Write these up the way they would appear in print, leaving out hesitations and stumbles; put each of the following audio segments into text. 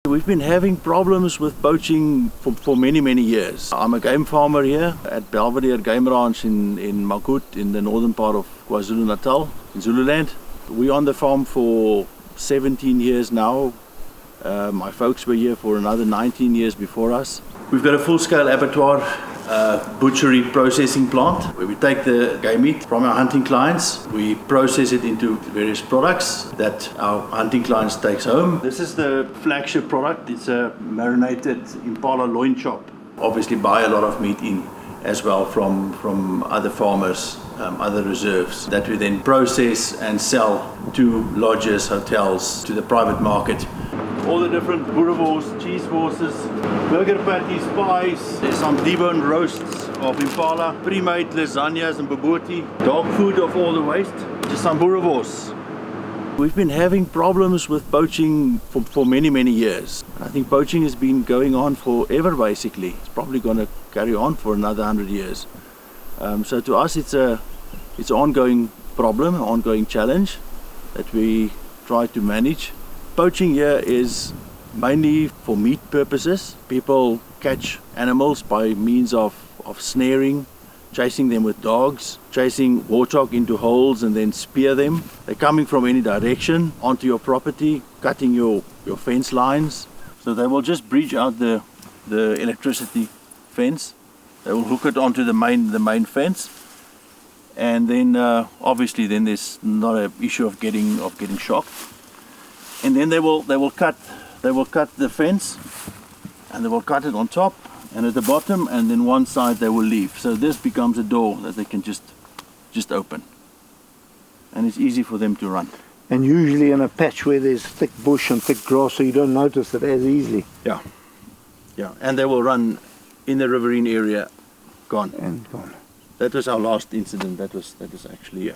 We've been having problems with poaching for many years. I'm a game farmer here at Belvedere Game Ranch in Makut in the northern part of KwaZulu Natal in Zululand. We're on the farm for 17 years now. My folks were here for another 19 years before us. We've got a full-scale abattoir butchery processing plant where we take the game meat from our hunting clients. We process it into various products that our hunting clients takes home. This is the flagship product. It's a marinated impala loin chop. Obviously buy a lot of meat in as well from other farmers, other reserves that we then process and sell to lodges, hotels, to the private market. All the different boerewors, cheese horses, burger patties, pies. There's some deboned roasts of impala, pre-made lasagnas and bobotie, dog food of all the waste, just some boerewors. We've been having problems with poaching for many years. I think poaching has been going on forever basically. It's probably going to carry on for another 100 years. So to us it's an ongoing problem, an ongoing challenge that we try to manage. Poaching here is mainly for meat purposes. People catch animals by means of snaring, chasing them with dogs, chasing warthog into holes and then spear them. They're coming from any direction onto your property, cutting your fence lines. So they will just breach out the electricity fence. They will hook it onto the main fence, and then obviously then there's not an issue of getting shocked. And then they will cut the fence, and they will cut it on top and at the bottom, and then one side they will leave. So this becomes a door that they can just open, and it's easy for them to run. And usually in a patch where there's thick bush and thick grass, so you don't notice it as easily. Yeah, and they will run in the riverine area, gone. And gone. That was our last incident. That was actually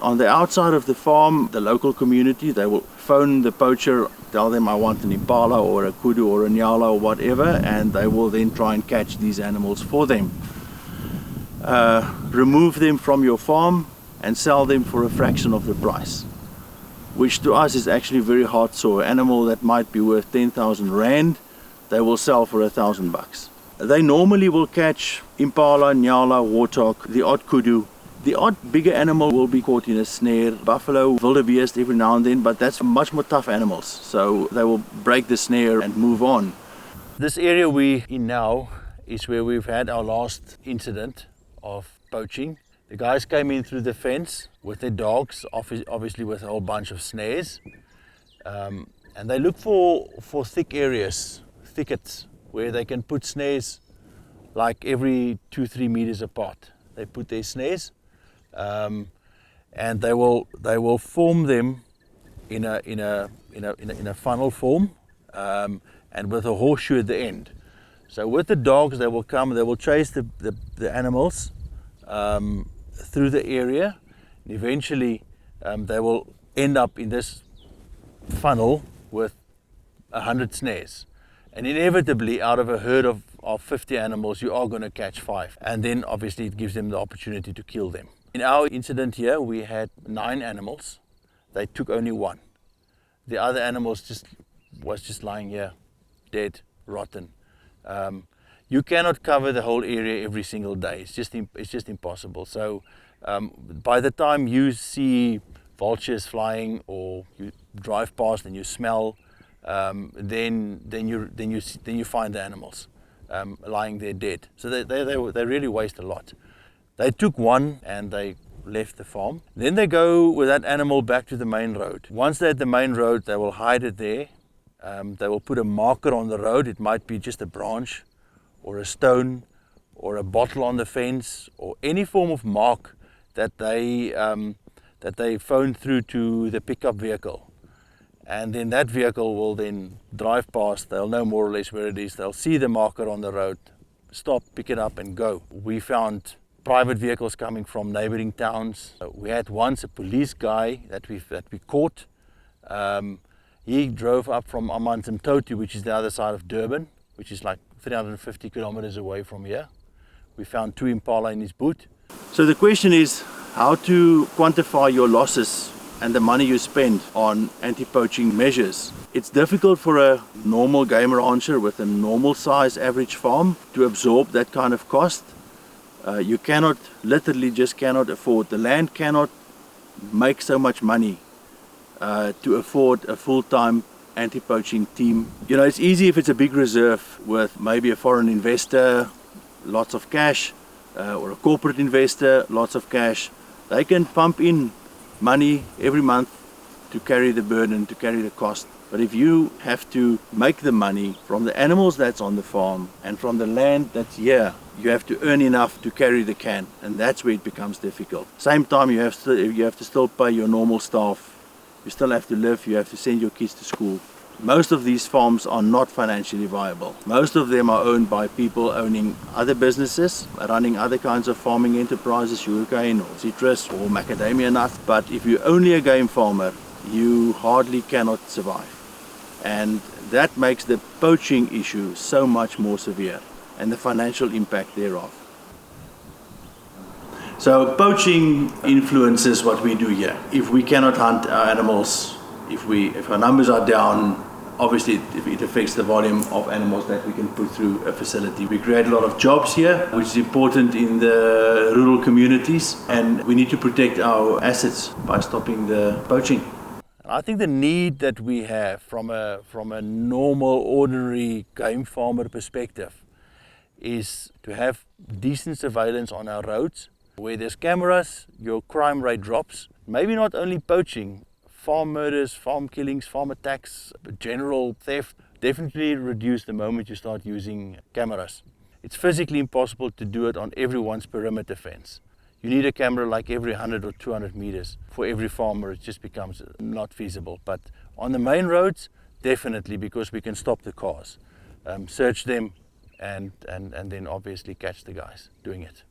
on the outside of the farm. The local community, they will phone the poacher, tell them I want an impala or a kudu or a nyala or whatever, and they will then try and catch these animals for them. Remove them from your farm and sell them for a fraction of the price, which to us is actually very hard. So an animal that might be worth 10,000 rand, they will sell for $1,000. They normally will catch impala, nyala, warthog, the odd kudu. The odd bigger animal will be caught in a snare, buffalo, wildebeest every now and then, but that's much more tough animals. So they will break the snare and move on. This area we're in now is where we've had our last incident of poaching. The guys came in through the fence with their dogs, obviously with a whole bunch of snares. And they look for thick areas, thickets, where they can put snares like every 2-3 meters apart. They put their snares. And they will form them in a funnel form, and with a horseshoe at the end. So with the dogs, they will come, they will chase the animals through the area, and eventually they will end up in this funnel with 100 snares. And inevitably, out of a herd of 50 animals, you are going to catch 5, and then obviously it gives them the opportunity to kill them. In our incident here, we had 9 animals. They took only 1. The other animals was just lying here, dead, rotten. You cannot cover the whole area every single day. It's just impossible. So by the time you see vultures flying, or you drive past and you smell, then you find the animals lying there dead. So they really waste a lot. They took 1 and they left the farm. Then they go with that animal back to the main road. Once they're at the main road, they will hide it there. They will put a marker on the road. It might be just a branch or a stone or a bottle on the fence, or any form of mark that they phone through to the pickup vehicle. And then that vehicle will then drive past. They'll know more or less where it is. They'll see the marker on the road, stop, pick it up and go. We found private vehicles coming from neighboring towns. We had once a police guy that we caught. He drove up from Amanzimtoti, which is the other side of Durban, which is like 350 kilometers away from here. We found 2 impala in his boot. So the question is how to quantify your losses and the money you spend on anti-poaching measures. It's difficult for a normal game rancher with a normal size average farm to absorb that kind of cost. You cannot, literally just cannot afford. The land cannot make so much money to afford a full-time anti-poaching team. You know, it's easy if it's a big reserve with maybe a foreign investor, lots of cash, or a corporate investor, lots of cash. They can pump in money every month to carry the burden, to carry the cost. But if you have to make the money from the animals that's on the farm and from the land that's here, you have to earn enough to carry the can, and that's where it becomes difficult. Same time, you have to still pay your normal staff. You still have to live, you have to send your kids to school. Most of these farms are not financially viable. Most of them are owned by people owning other businesses, running other kinds of farming enterprises, sugarcane or citrus or macadamia nuts. But if you're only a game farmer, you hardly cannot survive. And that makes the poaching issue so much more severe, and the financial impact thereof. So poaching influences what we do here. If we cannot hunt our animals, if our numbers are down, obviously it affects the volume of animals that we can put through a facility. We create a lot of jobs here, which is important in the rural communities, and we need to protect our assets by stopping the poaching. I think the need that we have from a normal, ordinary game farmer perspective is to have decent surveillance on our roads. Where there's cameras, your crime rate drops. Maybe not only poaching, farm murders, farm killings, farm attacks, general theft definitely reduce the moment you start using cameras. It's physically impossible to do it on everyone's perimeter fence. You need a camera like every 100 or 200 meters. For every farmer, it just becomes not feasible. But on the main roads, definitely, because we can stop the cars, search them, and then obviously catch the guys doing it.